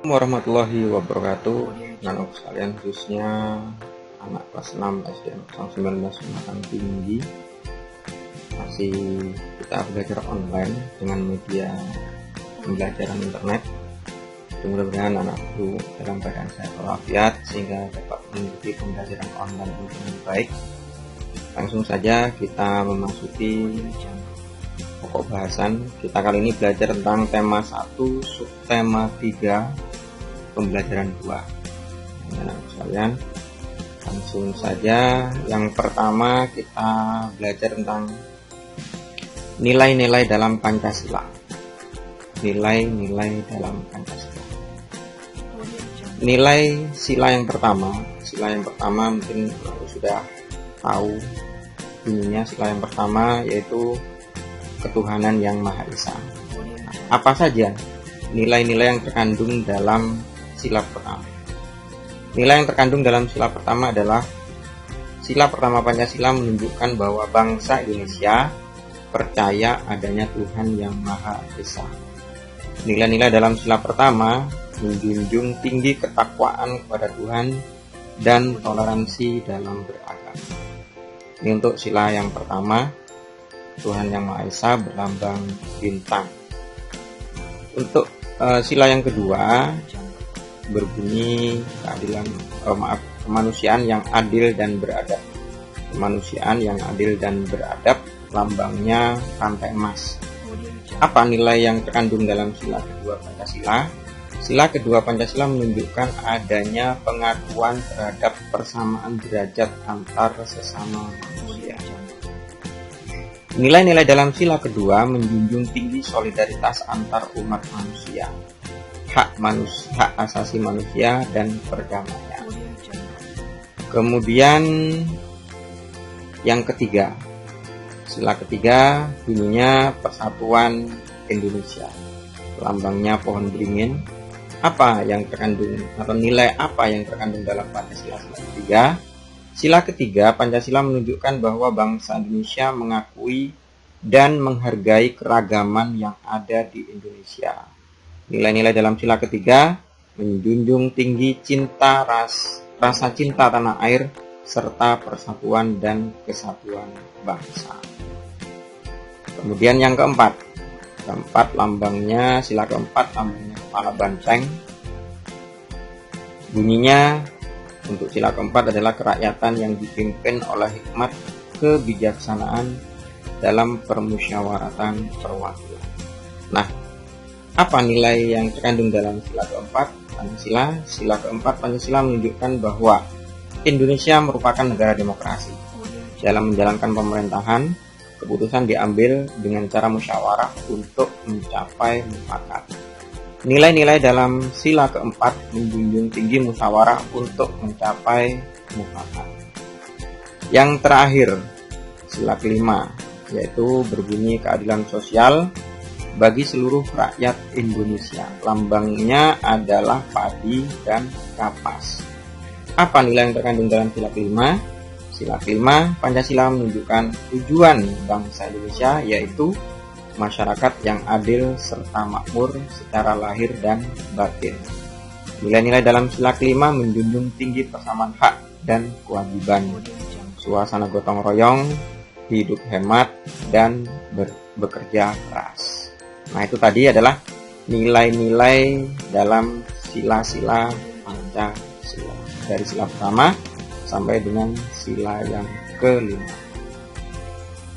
Warahmatullahi wabarakatuh. Anak sekalian, khususnya anak kelas 6 SDN 19 Sematang Tinggi, masih kita belajar online dengan media pembelajaran internet. Mudah-mudahan anak guru dalam keadaan sehat walafiat sehingga dapat mengikuti pembelajaran online dengan baik. Langsung saja kita memasuki pokok bahasan. Kita kali ini belajar tentang tema 1, subtema 3, pembelajaran 2. Anak sekalian, langsung saja. Yang pertama kita belajar tentang nilai-nilai dalam Pancasila. Nilai-nilai dalam Pancasila. Nilai sila yang pertama mungkin sudah tahu bunyinya. Sila yang pertama yaitu ketuhanan yang Maha Esa. Apa saja nilai-nilai yang terkandung dalam sila pertama? Nilai yang terkandung dalam sila pertama adalah sila pertama Pancasila menunjukkan bahwa bangsa Indonesia percaya adanya Tuhan yang Maha Esa. Nilai-nilai dalam sila pertama menjunjung tinggi ketakwaan kepada Tuhan dan toleransi dalam beragama. Ini untuk sila yang pertama, Tuhan yang Maha Esa berlambang bintang. Untuk sila yang kedua berbunyi kemanusiaan yang adil dan beradab. Kemanusiaan yang adil dan beradab, lambangnya rantai emas. Apa nilai yang terkandung dalam sila kedua Pancasila? Sila kedua Pancasila menunjukkan adanya pengakuan terhadap persamaan derajat antar sesama manusia. Nilai-nilai dalam sila kedua menjunjung tinggi solidaritas antar umat manusia, hak asasi manusia, dan perdamaian. Kemudian yang ketiga, sila ketiga bunyinya Persatuan Indonesia, lambangnya pohon beringin. Apa yang terkandung atau nilai apa yang terkandung dalam Pancasila sila ketiga? Sila ketiga Pancasila menunjukkan bahwa bangsa Indonesia mengakui dan menghargai keragaman yang ada di Indonesia. Nilai-nilai dalam sila ketiga menjunjung tinggi rasa cinta tanah air serta persatuan dan kesatuan bangsa. Kemudian yang keempat lambangnya sila keempat lambangnya kepala banteng. Bunyinya untuk sila keempat adalah kerakyatan yang dipimpin oleh hikmat kebijaksanaan dalam permusyawaratan perwakilan. Nah, apa nilai yang terkandung dalam sila keempat Pancasila? Sila keempat Pancasila menunjukkan bahwa Indonesia merupakan negara demokrasi. Dalam menjalankan pemerintahan, keputusan diambil dengan cara musyawarah untuk mencapai mufakat. Nilai-nilai dalam sila keempat menjunjung tinggi musyawarah untuk mencapai mufakat. Yang terakhir, sila kelima, yaitu berbunyi keadilan sosial bagi seluruh rakyat Indonesia. Lambangnya adalah padi dan kapas. Apa nilai yang terkandung dalam sila kelima? Sila kelima Pancasila menunjukkan tujuan bangsa Indonesia, yaitu masyarakat yang adil serta makmur secara lahir dan batin. Nilai-nilai dalam sila kelima menjunjung tinggi persamaan hak dan kewajiban, suasana gotong royong, hidup hemat, dan bekerja keras. Nah, itu tadi adalah nilai-nilai dalam sila-sila Pancasila, dari sila pertama sampai dengan sila yang kelima.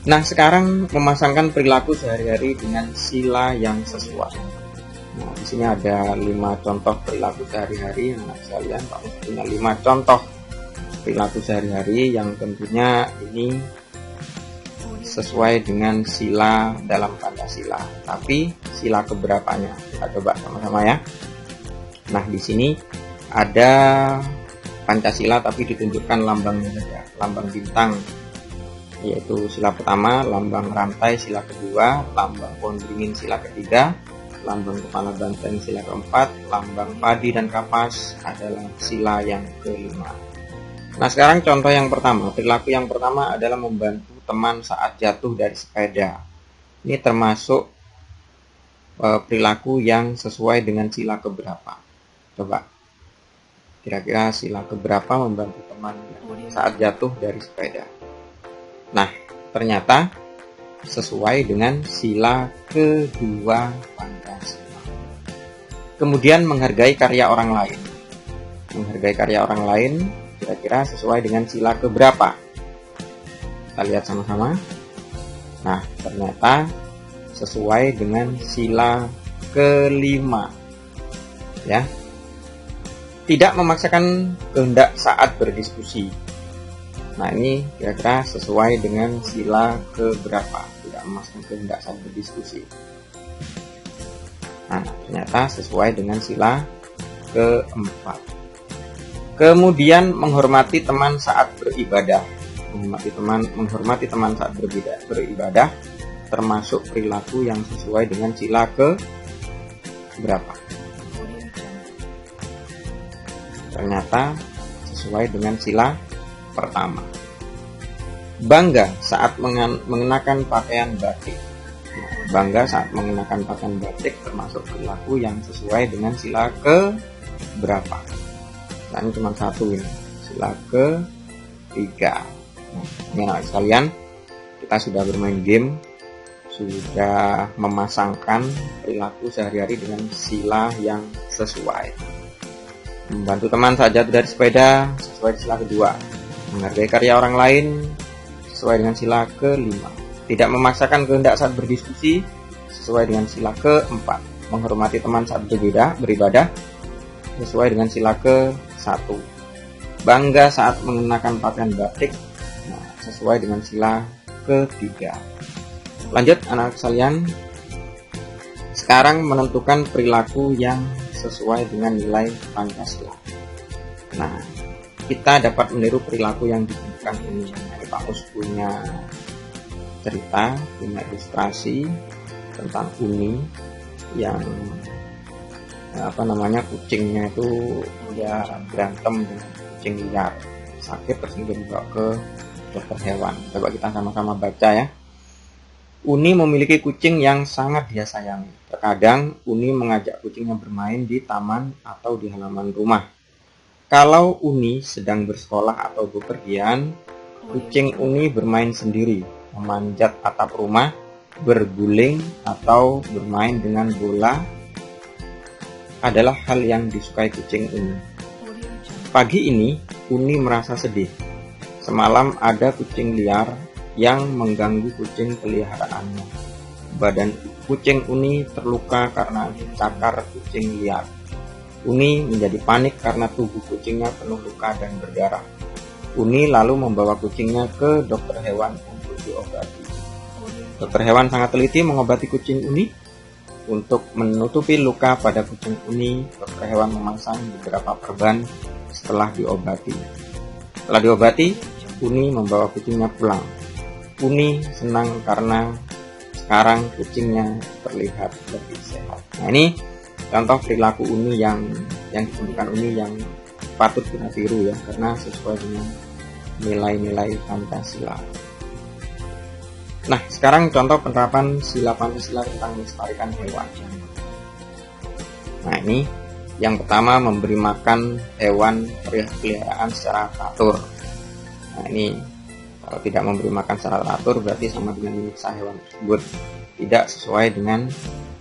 Nah, sekarang memasangkan perilaku sehari-hari dengan sila yang sesuai. Nah, di sini ada 5 contoh perilaku sehari-hari. Anak sekalian, Pak punya 5 contoh perilaku sehari-hari yang tentunya ini sesuai dengan sila dalam Pancasila. Tapi sila keberapanya? Kita coba sama-sama ya. Nah, di sini ada Pancasila tapi ditunjukkan lambangnya saja, lambang bintang, yaitu sila pertama, lambang rantai sila kedua, lambang pohon beringin sila ketiga, lambang kepala banteng sila keempat, lambang padi dan kapas adalah sila yang kelima. Nah, sekarang contoh yang pertama. Perilaku yang pertama adalah membantu teman saat jatuh dari sepeda. Ini termasuk perilaku yang sesuai dengan sila keberapa? Coba, kira-kira sila keberapa membantu teman saat jatuh dari sepeda? Nah, ternyata sesuai dengan sila kedua Pancasila. Kemudian menghargai karya orang lain. Menghargai karya orang lain kira-kira sesuai dengan sila keberapa? Kita lihat sama-sama. Nah, ternyata sesuai dengan sila kelima. Ya. Tidak memaksakan kehendak saat berdiskusi. Nah, ini kira-kira sesuai dengan sila keberapa? Tidak memaksakan kehendak saat berdiskusi. Nah, ternyata sesuai dengan sila keempat. Kemudian menghormati teman saat beribadah. Menghormati teman saat beribadah termasuk perilaku yang sesuai dengan sila ke berapa? Ternyata sesuai dengan sila pertama. Bangga saat mengenakan pakaian batik. Bangga saat mengenakan pakaian batik termasuk perilaku yang sesuai dengan sila ke berapa? Nah, ini cuma satu ini, sila ketiga. Nah, ini anak sekalian, kita sudah bermain game, sudah memasangkan perilaku sehari-hari dengan sila yang sesuai. Membantu teman saat jatuh dari sepeda sesuai sila kedua. Menghargai karya orang lain sesuai dengan sila kelima. Tidak memaksakan kehendak saat berdiskusi sesuai dengan sila keempat. Menghormati teman saat beribadah sesuai dengan sila ke-1. Bangga saat mengenakan pakaian batik sesuai dengan sila ketiga. Lanjut anak sekalian, sekarang menentukan perilaku yang sesuai dengan nilai Pancasila. Nah, kita dapat meniru perilaku yang ditentukan ini. Pak Us punya cerita, punya ilustrasi tentang Uni yang kucingnya itu dia berantem dengan kucing liar, sakit terus dibawa ke dokter hewan. Coba kita sama-sama baca ya. Uni memiliki kucing yang sangat dia sayangi. Terkadang Uni mengajak kucingnya bermain di taman atau di halaman rumah. Kalau Uni sedang bersekolah atau bepergian, kucing Uni bermain sendiri, memanjat atap rumah, berguling atau bermain dengan bola adalah hal yang disukai kucing Uni. Pagi ini Uni merasa sedih. Semalam ada kucing liar yang mengganggu kucing peliharaannya. Badan kucing Uni terluka karena dicakar kucing liar. Uni menjadi panik karena tubuh kucingnya penuh luka dan berdarah. Uni lalu membawa kucingnya ke dokter hewan untuk diobati. Dokter hewan sangat teliti mengobati kucing Uni. Untuk menutupi luka pada kucing Uni, dokter hewan memasang beberapa perban setelah diobati. Setelah diobati, Uni membawa kucingnya pulang. Uni senang karena sekarang kucingnya terlihat lebih sehat. Nah, ini contoh perilaku Uni yang ditentukan Uni yang patut kita tiru ya, karena sesuai dengan nilai-nilai Pancasila. Nah, sekarang contoh penerapan sila Pancasila tentang melestarikan hewan. Nah, ini yang pertama, memberi makan hewan peliharaan secara teratur. Nah, ini kalau tidak memberi makan secara teratur berarti sama dengan menyiksa hewan tersebut, tidak sesuai dengan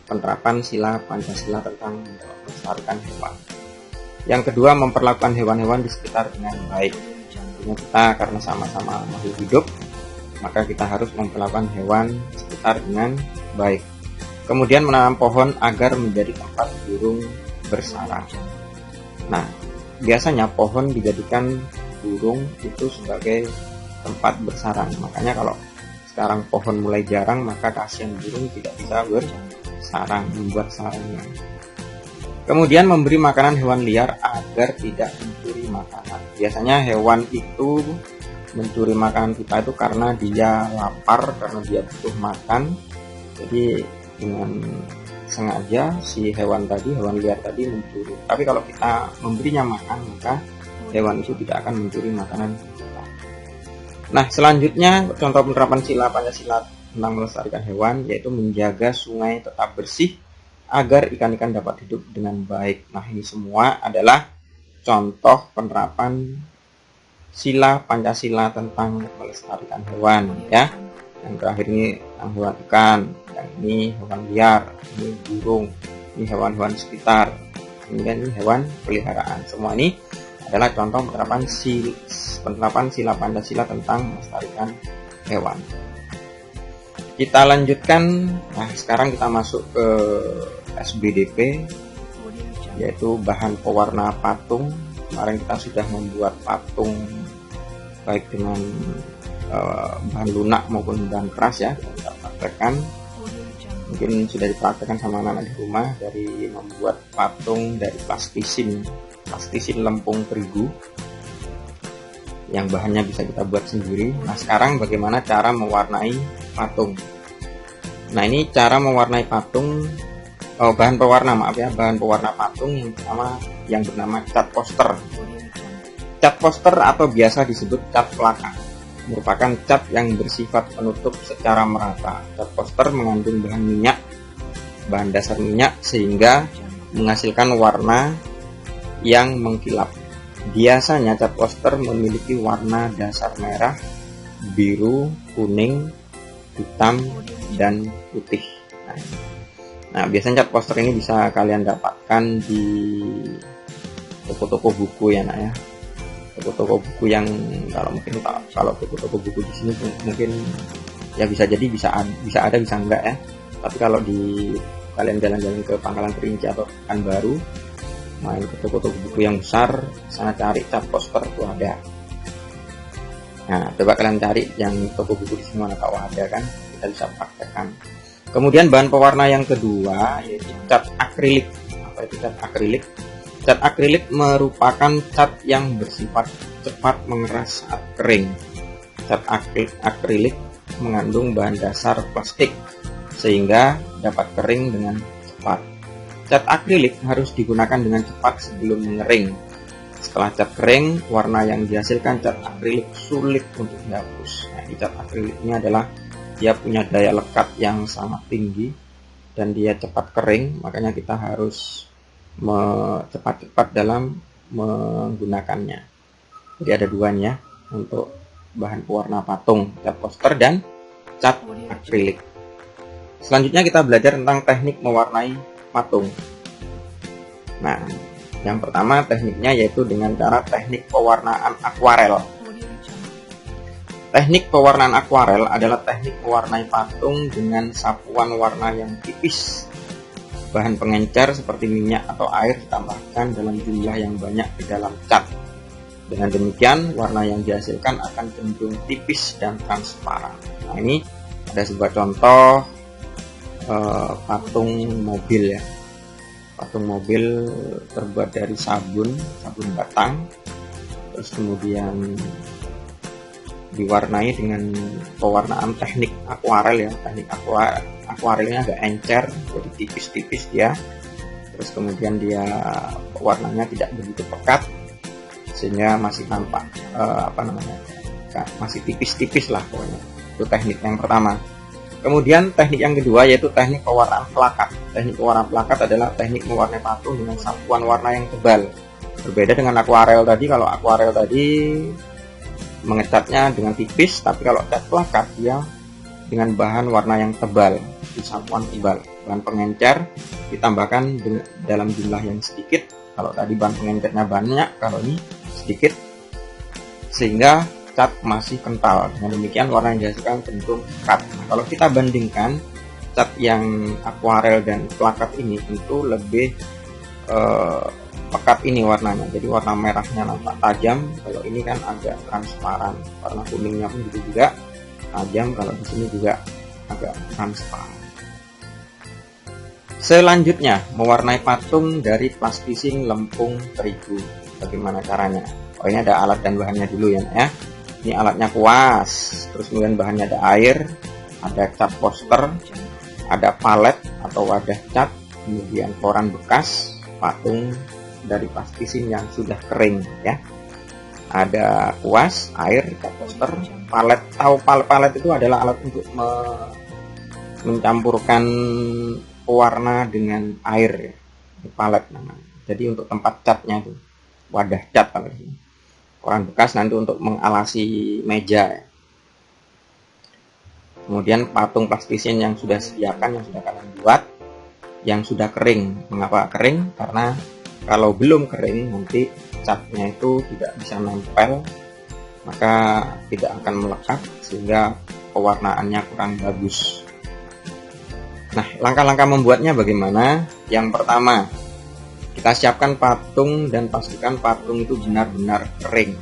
penerapan sila Pancasila tentang melestarikan hewan. Yang kedua, memperlakukan hewan-hewan di sekitar dengan baik. Tentunya kita karena sama-sama makhluk hidup, maka kita harus memperlakukan hewan sekitar dengan baik. Kemudian menanam pohon agar menjadi tempat burung bersarang. Nah, biasanya pohon dijadikan burung itu sebagai tempat bersarang. Makanya kalau sekarang pohon mulai jarang, maka kasihan burung tidak bisa bersarang, membuat sarangnya. Kemudian memberi makanan hewan liar agar tidak mencuri makanan. Biasanya hewan itu mencuri makanan kita itu karena dia lapar, karena dia butuh makan. Jadi dengan sengaja si hewan liar tadi mencuri. Tapi kalau kita memberinya makan, maka hewan itu tidak akan mencuri makanan kita. Nah, selanjutnya contoh penerapan sila Pancasila tentang melestarikan hewan yaitu menjaga sungai tetap bersih agar ikan-ikan dapat hidup dengan baik. Nah, ini semua adalah contoh penerapan sila Pancasila tentang melestarikan hewan ya. Yang terakhir ini hewan ikan, yang ini hewan liar, ini burung, ini hewan-hewan sekitar, kemudian ini hewan peliharaan. Semua ini adalah contoh penerapan sila Pancasila tentang melestarikan hewan. Kita lanjutkan. Nah, sekarang kita masuk ke SBDP, yaitu bahan pewarna patung. Kemarin kita sudah membuat patung baik dengan bahan lunak maupun bahan keras ya, kita praktekkan. Mungkin sudah dipraktekkan sama anak-anak di rumah, dari membuat patung dari plastisin lempung terigu yang bahannya bisa kita buat sendiri. Nah, sekarang bagaimana cara mewarnai patung. Nah, ini cara mewarnai patung, bahan pewarna patung yang pertama yang bernama cat poster. Cat poster atau biasa disebut cat plakat merupakan cat yang bersifat penutup secara merata. Cat poster mengandung bahan dasar minyak, sehingga menghasilkan warna yang mengkilap. Biasanya cat poster memiliki warna dasar merah, biru, kuning, hitam, dan putih. Nah, biasanya cat poster ini bisa kalian dapatkan di toko-toko buku ya, nak ya. Toko-toko buku yang kalau toko-toko buku di sini mungkin ya bisa jadi bisa ada bisa enggak ya. Tapi kalau di kalian jalan-jalan ke Pangkalan Kerinci atau Pekanbaru, main ke toko-toko buku yang besar, sana cari cat poster itu ada. Nah, coba kalian cari yang toko buku di sini mana tahu ada kan, kita bisa praktekkan. Kemudian bahan pewarna yang kedua yaitu cat akrilik. Apa itu cat akrilik? Cat akrilik merupakan cat yang bersifat cepat mengeras saat kering. Cat akrilik mengandung bahan dasar plastik sehingga dapat kering dengan cepat. Cat akrilik harus digunakan dengan cepat sebelum mengering. Setelah cat kering, warna yang dihasilkan cat akrilik sulit untuk dihapus. Nah, cat akrilik ini adalah dia punya daya lekat yang sangat tinggi dan dia cepat kering, makanya kita harus cepat-cepat dalam menggunakannya. Jadi ada dua nih ya untuk bahan pewarna patung, cat poster dan cat akrilik. Selanjutnya kita belajar tentang teknik mewarnai patung. Nah, yang pertama tekniknya yaitu dengan cara teknik pewarnaan akuarel. Teknik pewarnaan akuarel adalah teknik mewarnai patung dengan sapuan warna yang tipis. Bahan pengencer seperti minyak atau air ditambahkan dalam jumlah yang banyak di dalam cat. Dengan demikian, warna yang dihasilkan akan cenderung tipis dan transparan. Nah, ini ada sebuah contoh patung mobil ya. Patung mobil terbuat dari sabun batang, terus kemudian diwarnai dengan pewarnaan teknik akuarel ya. Teknik akuarelnya agak encer, jadi tipis-tipis dia. Terus kemudian dia warnanya tidak begitu pekat sehingga masih tampak masih tipis-tipis lah pokoknya. Itu teknik yang pertama. Kemudian teknik yang kedua yaitu teknik pewarnaan plakat. Teknik pewarnaan plakat adalah teknik mewarnai patung dengan sapuan warna yang tebal. Berbeda dengan akuarel tadi. Kalau akuarel tadi mengecatnya dengan tipis, tapi kalau cat plakat dia dengan bahan warna yang tebal, di sapuan tebal. Bahan pengencer ditambahkan dalam jumlah yang sedikit. Kalau tadi bahan pengencernya banyak, kalau ini sedikit, sehingga cat masih kental. Dengan demikian warna yang dihasilkan cenderung pekat. Nah, kalau kita bandingkan cat yang akuarel dan plakat ini tentu lebih pekat ini warnanya. Jadi warna merahnya nampak tajam, kalau ini kan agak transparan. Warna kuningnya pun juga tajam, kalau di sini juga agak transparan. Selanjutnya, mewarnai patung dari plastisin lempung terigu. Bagaimana caranya? Oh, ini ada alat dan bahannya dulu ya. Ini alatnya kuas, terus kemudian bahannya ada air, ada cat poster, ada palet atau wadah cat, kemudian koran bekas, patung dari plastisin yang sudah kering ya. Ada kuas, air, cat poster, palet. Tahu palet itu adalah alat untuk mencampurkan pewarna dengan air ya. Ini palet namanya. Jadi untuk tempat catnya itu wadah cat kalau ini. Koran bekas nanti untuk mengalasi meja ya. Kemudian patung plastisin yang sudah sediakan, yang sudah kalian buat, yang sudah kering. Mengapa kering? Karena kalau belum kering nanti catnya itu tidak bisa nempel, maka tidak akan melekat sehingga pewarnaannya kurang bagus. Nah, langkah-langkah membuatnya bagaimana? Yang pertama, kita siapkan patung dan pastikan patung itu benar-benar kering.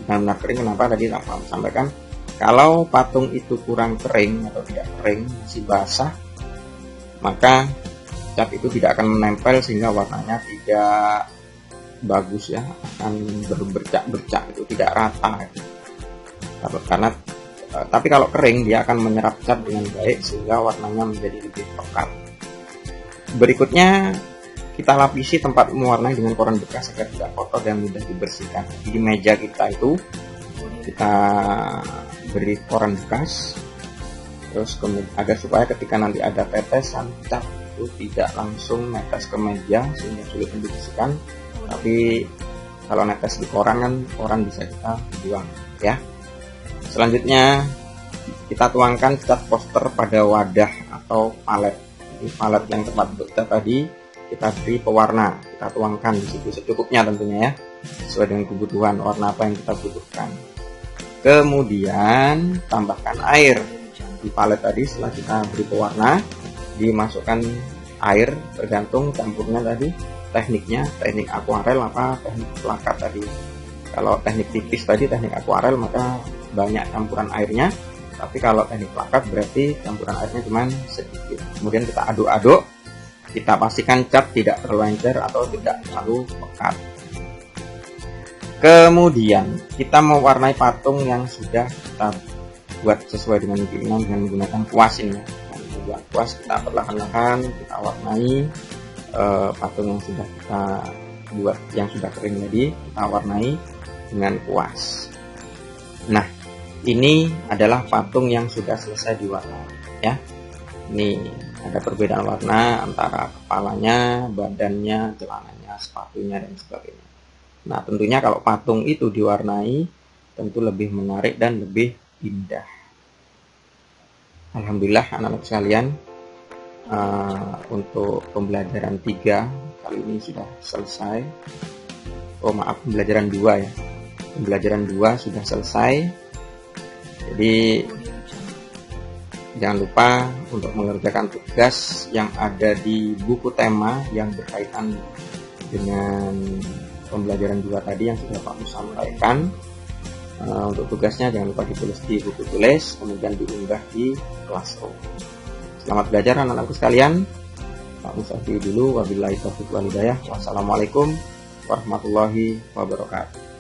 Benar-benar kering, kenapa tadi saya sampaikan? Kalau patung itu kurang kering atau tidak kering, masih basah, maka cat itu tidak akan menempel sehingga warnanya tidak bagus ya, akan berbercak-bercak, itu tidak rata. Karena tapi kalau kering dia akan menyerap cat dengan baik sehingga warnanya menjadi lebih pekat. Berikutnya kita lapisi tempat mewarnai dengan koran bekas agar tidak kotor dan mudah dibersihkan. Di meja kita itu kita beri koran bekas, terus kemudian agar supaya ketika nanti ada tetesan cat itu tidak langsung netes ke meja sehingga sulit dibersihkan. Tapi kalau netes di koran kan koran bisa kita buang ya. Selanjutnya kita tuangkan cat poster pada wadah atau palet. Jadi palet yang tempat cat tadi kita beri pewarna, kita tuangkan di situ secukupnya tentunya ya, sesuai dengan kebutuhan warna apa yang kita butuhkan. Kemudian tambahkan air di palet tadi. Setelah kita beri pewarna, dimasukkan air tergantung campurnya tadi, tekniknya, teknik akuarel apa teknik plakat tadi. Kalau teknik tipis tadi, teknik akuarel, maka banyak campuran airnya. Tapi kalau teknik plakat berarti campuran airnya cuma sedikit. Kemudian kita aduk-aduk, kita pastikan cat tidak terlencer atau tidak terlalu pekat. Kemudian kita mewarnai patung yang sudah kita buat sesuai dengan keinginan dengan menggunakan kuas ini. Dengan kuas kita perlahan-lahan kita warnai patung yang sudah kita buat, yang sudah kering tadi, kita warnai dengan kuas. Nah, ini adalah patung yang sudah selesai diwarnai ya. Ini ada perbedaan warna antara kepalanya, badannya, celananya, sepatunya dan sebagainya. Nah, tentunya kalau patung itu diwarnai tentu lebih menarik dan lebih indah. Alhamdulillah anak-anak sekalian, untuk pembelajaran 3 kali ini sudah selesai. Oh maaf, pembelajaran 2 ya. Pembelajaran 2 sudah selesai. Jadi jangan lupa untuk mengerjakan tugas yang ada di buku tema yang berkaitan dengan pembelajaran 2 tadi yang sudah Pak Mus sampaikan. Untuk tugasnya jangan lupa ditulis di buku tulis, kemudian diunggah di Classroom. Selamat belajar anak-anakku sekalian. Pak Mus akhiri dulu. Wabillahi taufiq wal hidayah. Wassalamualaikum warahmatullahi wabarakatuh.